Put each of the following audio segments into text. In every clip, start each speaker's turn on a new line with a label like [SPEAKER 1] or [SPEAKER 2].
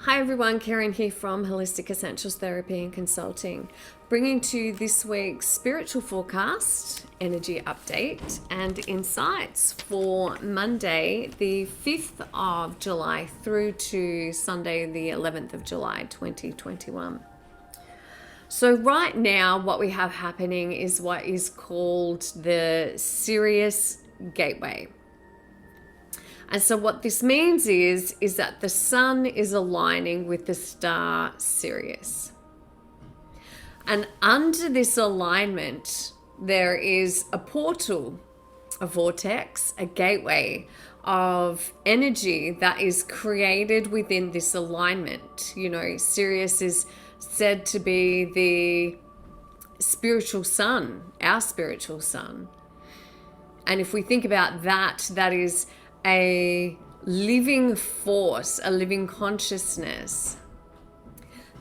[SPEAKER 1] Hi everyone, Karen here from Holistic Essentials Therapy and Consulting, bringing to you this week's spiritual forecast, energy update, and insights for Monday, the 5th of July through to Sunday, the 11th of July, 2021. So right now, what we have happening is what is called the Sirius Gateway. And so what this means is that the sun is aligning with the star Sirius. And under this alignment, there is a portal, a vortex, a gateway of energy that is created within this alignment. You know, Sirius is said to be the spiritual sun, our spiritual sun. And if we think about that, that is a living force, a living consciousness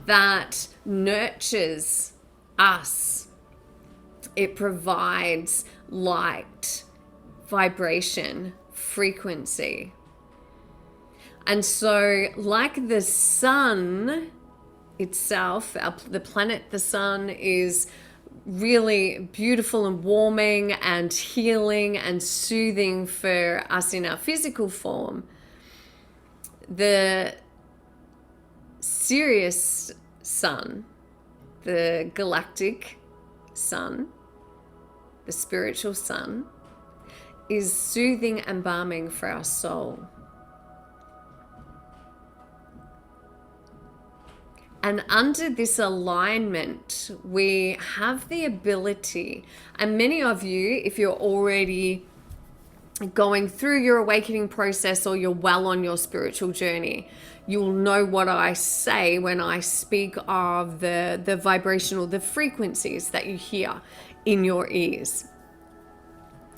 [SPEAKER 1] that nurtures us. It provides light, vibration, frequency. And so, like the sun itself, the planet, the sun, is really beautiful and warming and healing and soothing for us in our physical form. The Sirius sun, the galactic sun, the spiritual sun, is soothing and balming for our soul. And under this alignment, we have the ability, and many of you, if you're already going through your awakening process or you're well on your spiritual journey, you'll know what I say when I speak of the vibrational, the frequencies that you hear in your ears.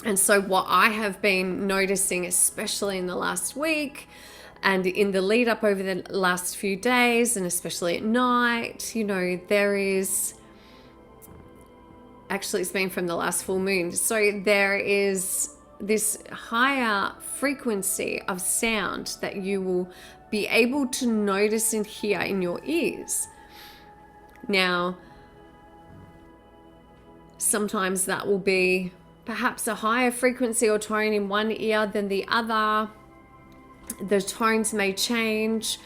[SPEAKER 1] And so what I have been noticing, especially in the last week, and in the lead up over the last few days, and especially at night, you know, there is, actually it's been from the last full moon. So there is this higher frequency of sound that you will be able to notice and hear in your ears. Now, sometimes that will be perhaps a higher frequency or tone in one ear than the other. The tones may change,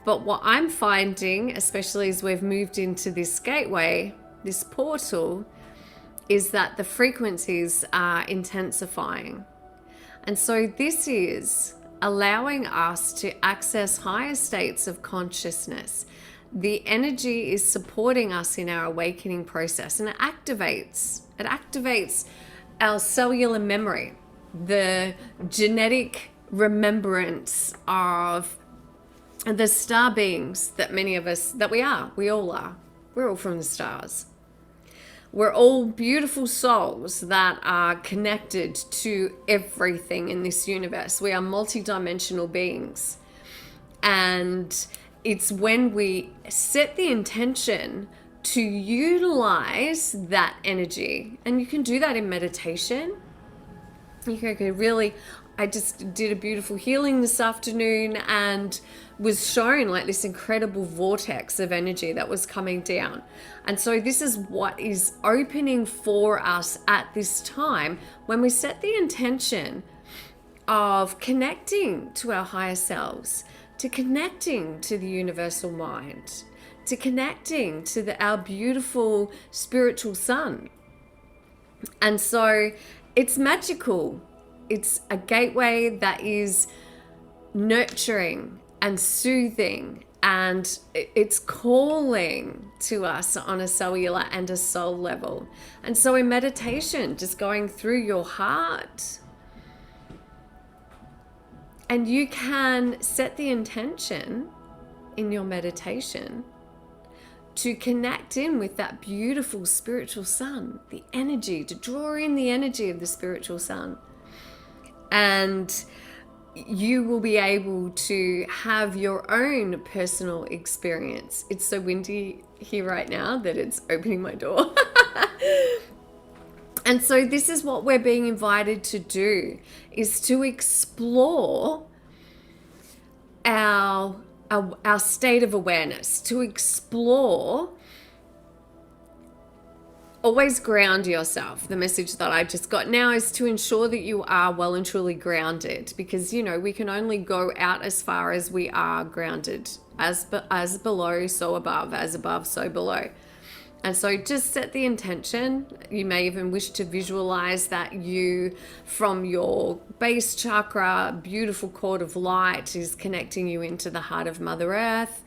[SPEAKER 1] but what I'm finding, especially as we've moved into this gateway, this portal, is that the frequencies are intensifying. And so this is allowing us to access higher states of consciousness. The energy is supporting us in our awakening process, and it activates our cellular memory, the genetic remembrance of the star beings that many of us, we all are. We're all from the stars. We're all beautiful souls that are connected to everything in this universe. We are multidimensional beings. And it's when we set the intention to utilize that energy, and you can do that in meditation. You can really, I just did a beautiful healing this afternoon and was shown like this incredible vortex of energy that was coming down. And so this is what is opening for us at this time when we set the intention of connecting to our higher selves, to connecting to the universal mind, to connecting to our beautiful spiritual sun. And so it's magical. It's a gateway that is nurturing and soothing, and it's calling to us on a cellular and a soul level. And so in meditation, just going through your heart, and you can set the intention in your meditation to connect in with that beautiful spiritual sun, the energy, to draw in the energy of the spiritual sun. And you will be able to have your own personal experience. It's so windy here right now that it's opening my door. And so this is what we're being invited to do, is to explore our our state of awareness, to explore. Always ground yourself. The message that I just got now is to ensure that you are well and truly grounded, because, you know, we can only go out as far as we are grounded. As below, so above. As above, so below. And so just set the intention. You may even wish to visualize that you, from your base chakra, beautiful cord of light is connecting you into the heart of Mother Earth.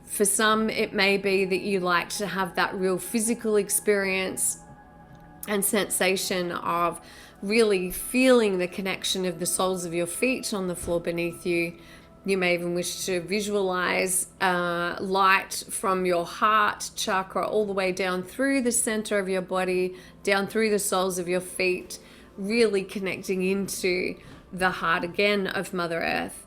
[SPEAKER 1] For some, it may be that you like to have that real physical experience and sensation of really feeling the connection of the soles of your feet on the floor beneath you. You may even wish to visualize light from your heart chakra all the way down through the center of your body, down through the soles of your feet, really connecting into the heart again of Mother Earth.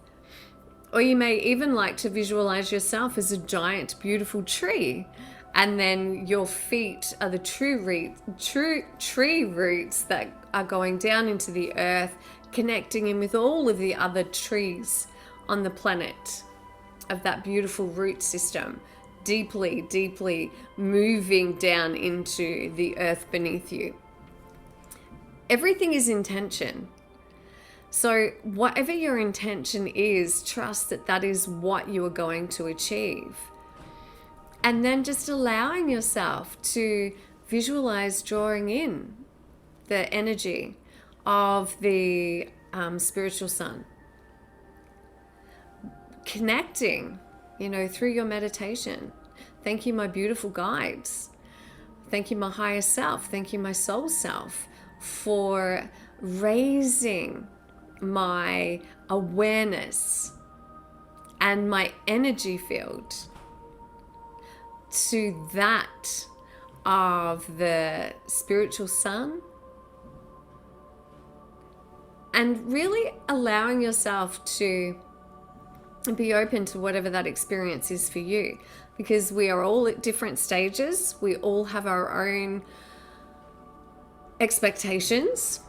[SPEAKER 1] Or you may even like to visualize yourself as a giant, beautiful tree. And then your feet are the true tree roots that are going down into the earth, connecting in with all of the other trees on the planet of that beautiful root system, deeply, deeply moving down into the earth beneath you. Everything is intention. So whatever your intention is, trust that that is what you are going to achieve. And then just allowing yourself to visualize drawing in the energy of the spiritual sun. Connecting, you know, through your meditation. Thank you, my beautiful guides. Thank you, my higher self. Thank you, my soul self, for raising my awareness and my energy field to that of the spiritual sun, and really allowing yourself to be open to whatever that experience is for you, because we are all at different stages. We all have our own expectations,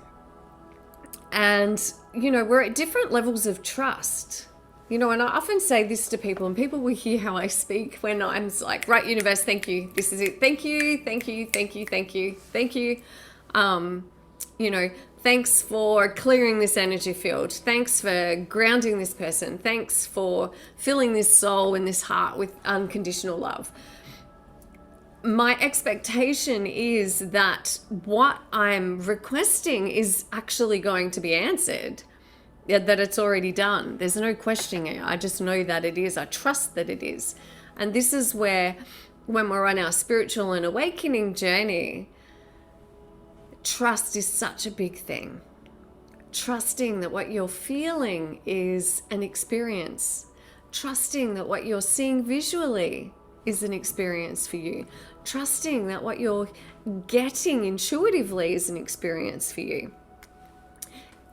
[SPEAKER 1] and, you know, we're at different levels of trust. You know, and I often say this to people, and people will hear how I speak when I'm like, right, universe, thank you. This is it. Thank you, thank you, thank you, thank you, thank you. You know, thanks for clearing this energy field. Thanks for grounding this person. Thanks for filling this soul and this heart with unconditional love. My expectation is that what I'm requesting is actually going to be answered. That it's already done. There's no questioning it. I just know that it is. I trust that it is. And this is where, when we're on our spiritual and awakening journey, trust is such a big thing. Trusting that what you're feeling is an experience. Trusting that what you're seeing visually is an experience for you. Trusting that what you're getting intuitively is an experience for you.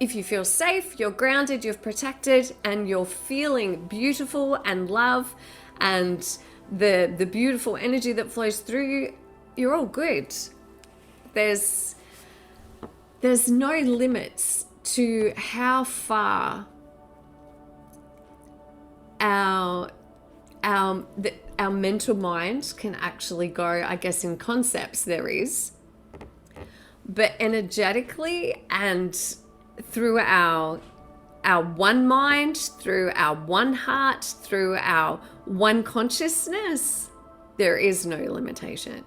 [SPEAKER 1] If you feel safe, you're grounded, you're protected, and you're feeling beautiful and love and the beautiful energy that flows through you, you're all good. There's no limits to how far our mental mind can actually go. I guess in concepts there is, but energetically and through our one mind, through our one heart, through our one consciousness, there is no limitation.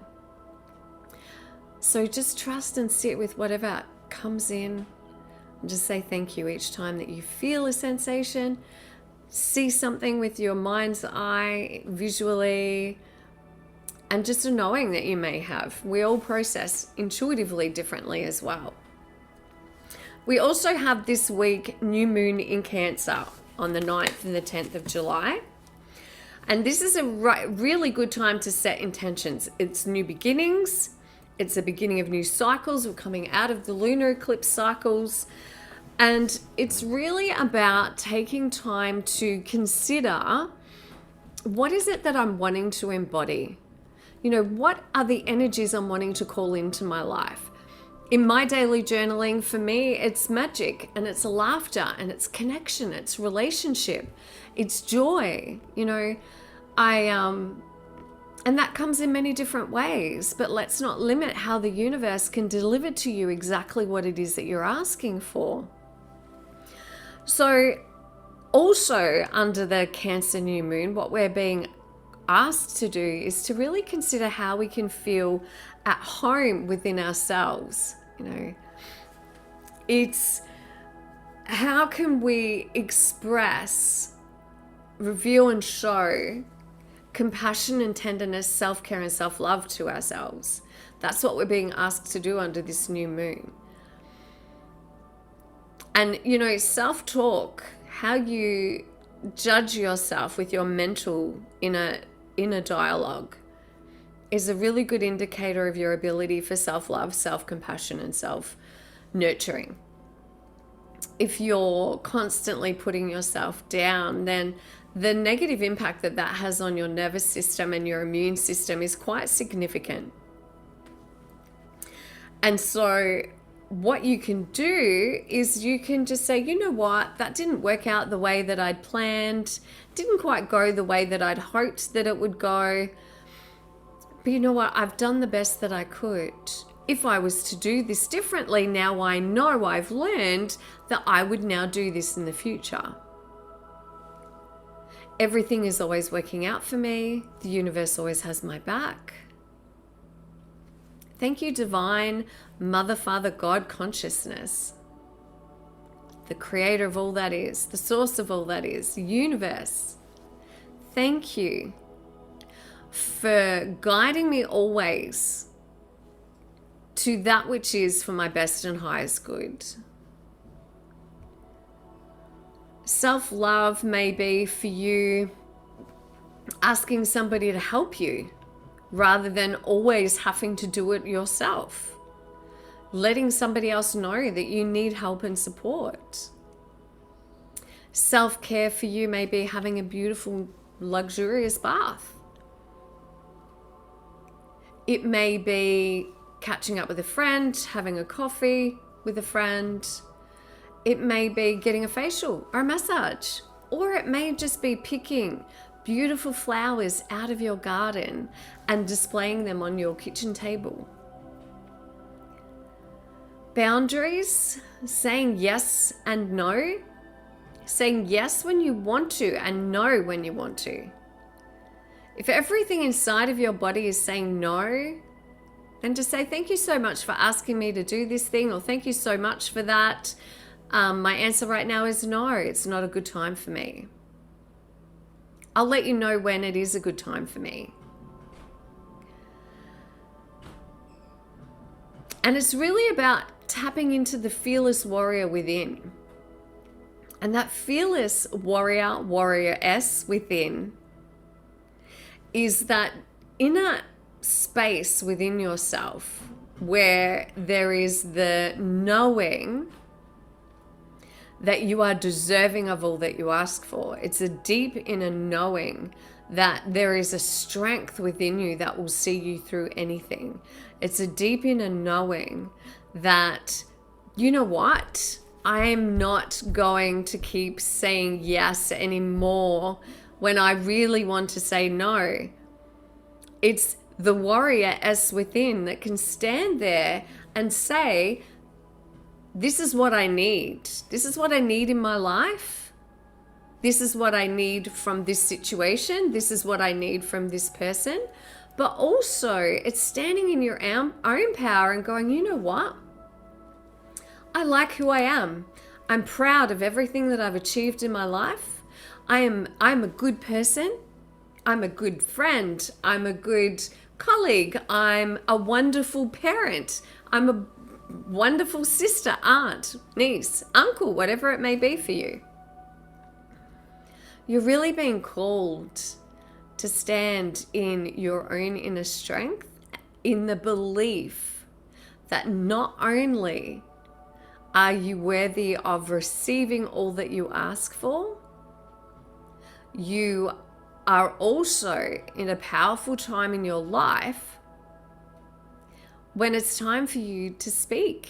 [SPEAKER 1] So just trust and sit with whatever comes in, and just say thank you each time that you feel a sensation. See something with your mind's eye, visually, and just a knowing that you may have. We all process intuitively differently as well. We also have this week new moon in Cancer on the 9th and the 10th of July. And this is a really good time to set intentions. It's new beginnings. It's the beginning of new cycles. We're coming out of the lunar eclipse cycles. And it's really about taking time to consider, what is it that I'm wanting to embody? You know, what are the energies I'm wanting to call into my life? In my daily journaling, for me, it's magic, and it's laughter, and it's connection, it's relationship. It's joy, you know. And that comes in many different ways, but let's not limit how the universe can deliver to you exactly what it is that you're asking for. So also under the Cancer new moon, what we're being asked to do is to really consider how we can feel at home within ourselves. You know, it's how can we express, reveal and show compassion and tenderness, self-care and self-love to ourselves. That's what we're being asked to do under this new moon. And, you know, self-talk, how you judge yourself with your mental inner dialogue, is a really good indicator of your ability for self-love, self-compassion and self-nurturing. If you're constantly putting yourself down, then the negative impact that has on your nervous system and your immune system is quite significant. And so what you can do is you can just say, you know what, that didn't work out the way that I'd planned, didn't quite go the way that I'd hoped that it would go. But you know what, I've done the best that I could. If I was to do this differently, now I know, I've learned that I would now do this in the future. Everything is always working out for me. The universe always has my back. Thank you, divine Mother, Father, God consciousness, the creator of all that is, the source of all that is, the universe. Thank you for guiding me always to that which is for my best and highest good. Self-love may be for you asking somebody to help you rather than always having to do it yourself. Letting somebody else know that you need help and support. Self-care for you may be having a beautiful, luxurious bath. It may be catching up with a friend, having a coffee with a friend. It may be getting a facial or a massage, or it may just be picking beautiful flowers out of your garden and displaying them on your kitchen table. Boundaries, saying yes and no, saying yes when you want to and no when you want to. If everything inside of your body is saying no, then just say, thank you so much for asking me to do this thing, or thank you so much for that. My answer right now is no, it's not a good time for me. I'll let you know when it is a good time for me. And it's really about tapping into the fearless warrior within. And that fearless warrior, warrioress within is that inner space within yourself where there is the knowing that you are deserving of all that you ask for. It's a deep inner knowing that there is a strength within you that will see you through anything. It's a deep inner knowing that, you know what, I am not going to keep saying yes anymore when I really want to say no. It's the warrior-ess within that can stand there and say, this is what I need. This is what I need in my life. This is what I need from this situation. This is what I need from this person. But also, it's standing in your own power and going, you know what? I like who I am. I'm proud of everything that I've achieved in my life. I'm a good person. I'm a good friend. I'm a good colleague. I'm a wonderful parent. I'm a wonderful sister, aunt, niece, uncle, whatever it may be for you. You're really being called to stand in your own inner strength, in the belief that not only are you worthy of receiving all that you ask for, you are also in a powerful time in your life when it's time for you to speak.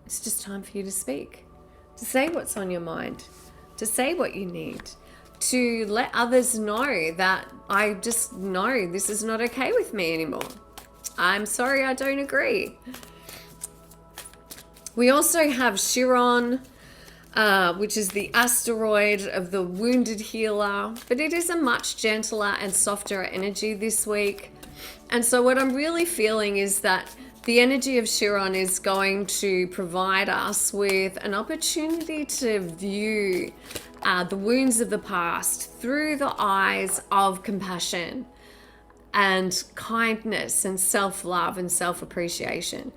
[SPEAKER 1] It's just time for you to speak, to say what's on your mind, to say what you need, to let others know that I just know this is not okay with me anymore. I'm sorry, I don't agree. We also have Chiron, which is the asteroid of the wounded healer, but it is a much gentler and softer energy this week. And so what I'm really feeling is that the energy of Chiron is going to provide us with an opportunity to view the wounds of the past through the eyes of compassion and kindness and self-love and self-appreciation,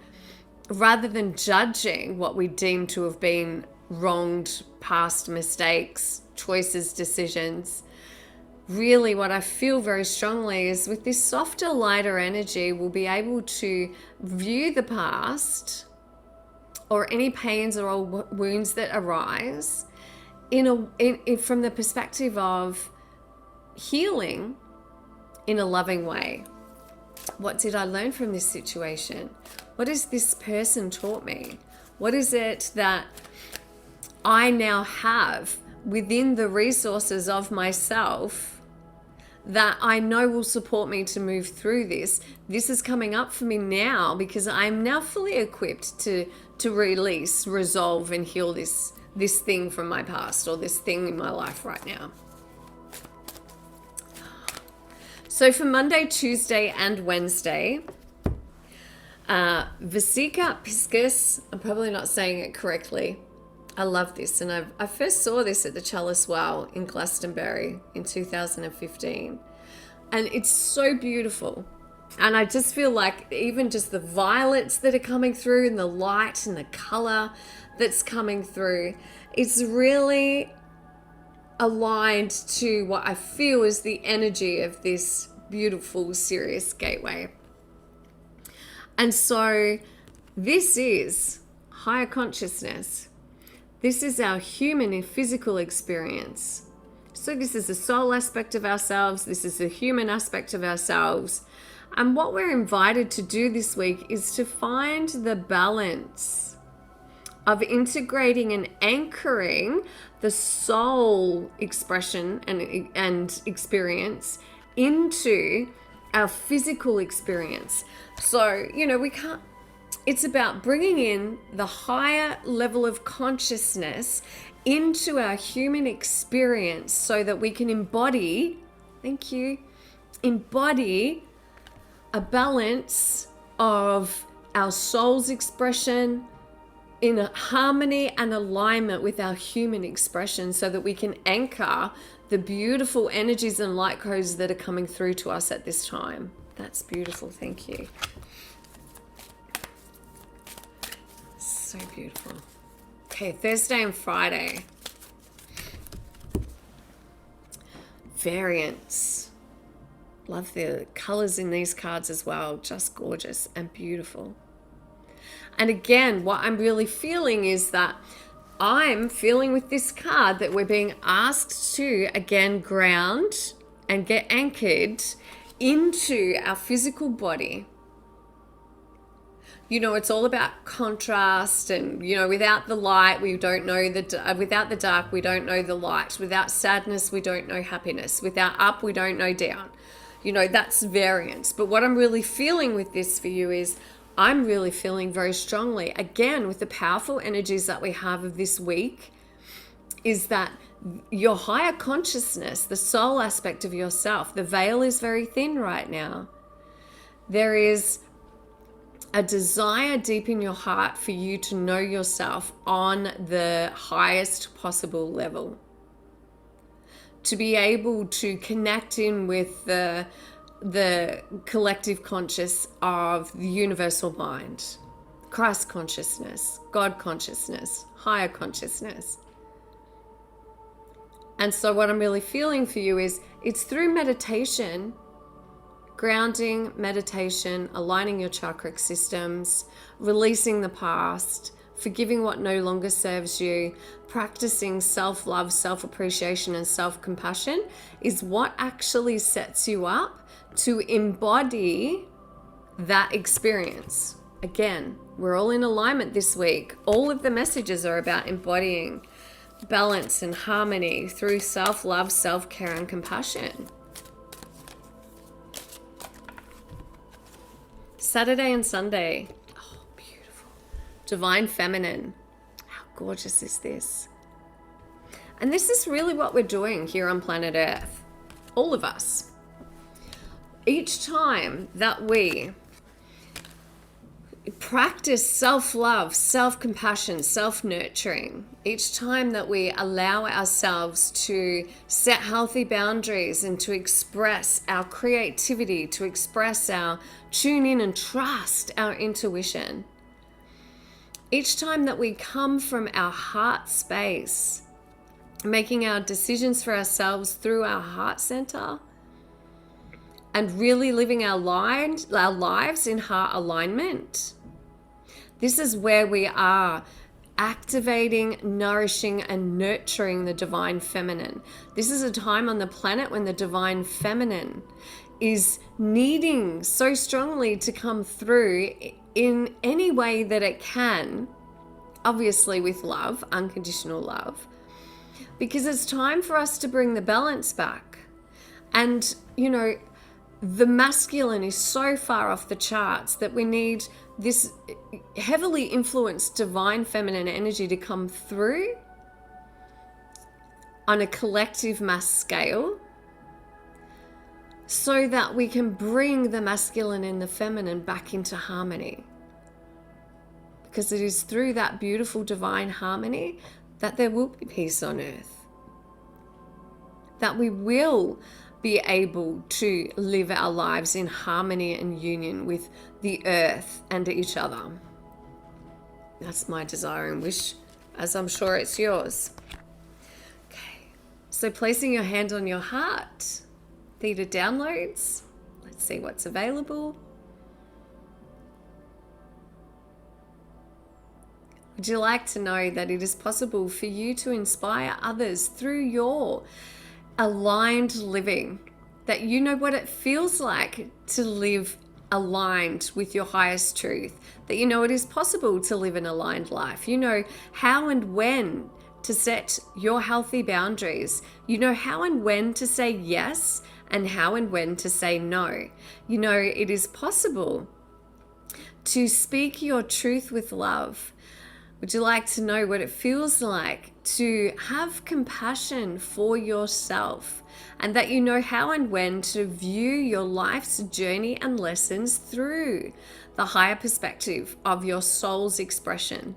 [SPEAKER 1] rather than judging what we deem to have been wronged past mistakes, choices, decisions. Really, what I feel very strongly is with this softer, lighter energy, we'll be able to view the past or any pains or wounds that arise from the perspective of healing in a loving way. What did I learn from this situation? What has this person taught me? What is it that I now have within the resources of myself that I know will support me to move through this? This is coming up for me now because I'm now fully equipped to release, resolve, and heal this thing from my past, or this thing in my life right now. So for Monday, Tuesday, and Wednesday, Vesica Piscis, I'm probably not saying it correctly. I love this, and I first saw this at the Chalice Well in Glastonbury in 2015, and it's so beautiful. And I just feel like even just the violets that are coming through and the light and the color that's coming through, it's really aligned to what I feel is the energy of this beautiful Sirius gateway. And so this is higher consciousness. This is our human and physical experience. So this is the soul aspect of ourselves. This is the human aspect of ourselves. And what we're invited to do this week is to find the balance of integrating and anchoring the soul expression and experience into our physical experience. So, it's about bringing in the higher level of consciousness into our human experience so that we can embody a balance of our soul's expression in a harmony and alignment with our human expression, so that we can anchor the beautiful energies and light codes that are coming through to us at this time. That's beautiful. Thank you. So beautiful. Okay, Thursday and Friday. Variance. Love the colors in these cards as well. Just gorgeous and beautiful. And again, what I'm really feeling is that I'm feeling with this card that we're being asked to, again, ground and get anchored into our physical body. It's all about contrast, and, without the light, we don't know without the dark, we don't know the light. Without sadness, we don't know happiness. Without up, we don't know down. That's variance. But what I'm really feeling with this for you is I'm really feeling very strongly, again, with the powerful energies that we have of this week, is that your higher consciousness, the soul aspect of yourself, the veil is very thin right now. There is a desire deep in your heart for you to know yourself on the highest possible level, to be able to connect in with the collective conscious of the universal mind, Christ consciousness, God consciousness, higher consciousness. And so what I'm really feeling for you is it's through meditation, grounding, meditation, aligning your chakra systems, releasing the past, forgiving what no longer serves you, practicing self-love, self-appreciation, and self-compassion is what actually sets you up to embody that experience. Again, we're all in alignment this week. All of the messages are about embodying balance and harmony through self-love, self-care, and compassion. Saturday and Sunday. Oh, beautiful. Divine Feminine. How gorgeous is this? And this is really what we're doing here on planet Earth. All of us. Each time that we practice self-love, self-compassion, self-nurturing, each time that we allow ourselves to set healthy boundaries and to express our creativity, to express our tune in and trust our intuition, each time that we come from our heart space, making our decisions for ourselves through our heart center, and really living our lives in heart alignment, this is where we are activating, nourishing, and nurturing the divine feminine. This is a time on the planet when the divine feminine is needing so strongly to come through in any way that it can, obviously with love, unconditional love, because it's time for us to bring the balance back. And, you know, the masculine is so far off the charts that we need this heavily influenced divine feminine energy to come through on a collective mass scale so that we can bring the masculine and the feminine back into harmony. Because it is through that beautiful divine harmony that there will be peace on earth. That we will be able to live our lives in harmony and union with the earth and each other. That's my desire and wish, as I'm sure it's yours. Okay, so placing your hand on your heart, Theta downloads. Let's see what's available. Would you like to know that it is possible for you to inspire others through your aligned living, that you know what it feels like to live aligned with your highest truth, that you know it is possible to live an aligned life, you know how and when to set your healthy boundaries, you know how and when to say yes and how and when to say no, you know it is possible to speak your truth with love. Would you like to know what it feels like to have compassion for yourself, and that you know how and when to view your life's journey and lessons through the higher perspective of your soul's expression?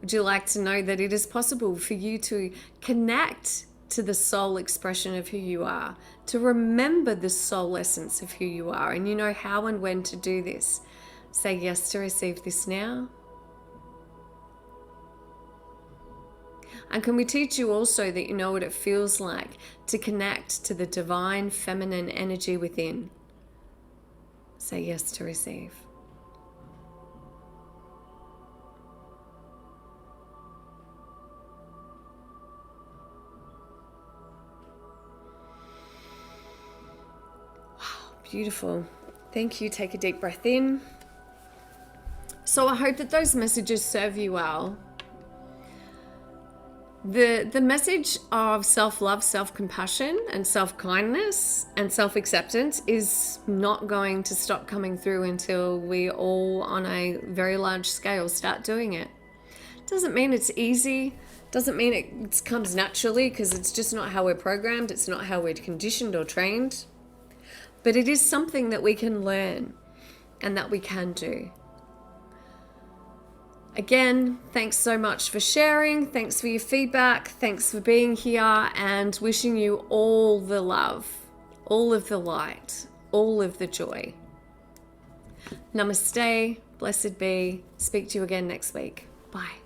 [SPEAKER 1] Would you like to know that it is possible for you to connect to the soul expression of who you are, to remember the soul essence of who you are, and you know how and when to do this? Say yes to receive this now. And can we teach you also that you know what it feels like to connect to the divine feminine energy within? Say yes to receive. Wow, beautiful. Thank you. Take a deep breath in. So I hope that those messages serve you well. The message of self-love, self-compassion, and self-kindness and self-acceptance is not going to stop coming through until we all, on a very large scale, start doing it. Doesn't mean it's easy. Doesn't mean it comes naturally, because it's just not how we're programmed. It's not how we're conditioned or trained. But it is something that we can learn and that we can do. Again, thanks so much for sharing. Thanks for your feedback. Thanks for being here, and wishing you all the love, all of the light, all of the joy. Namaste. Blessed be. Speak to you again next week. Bye.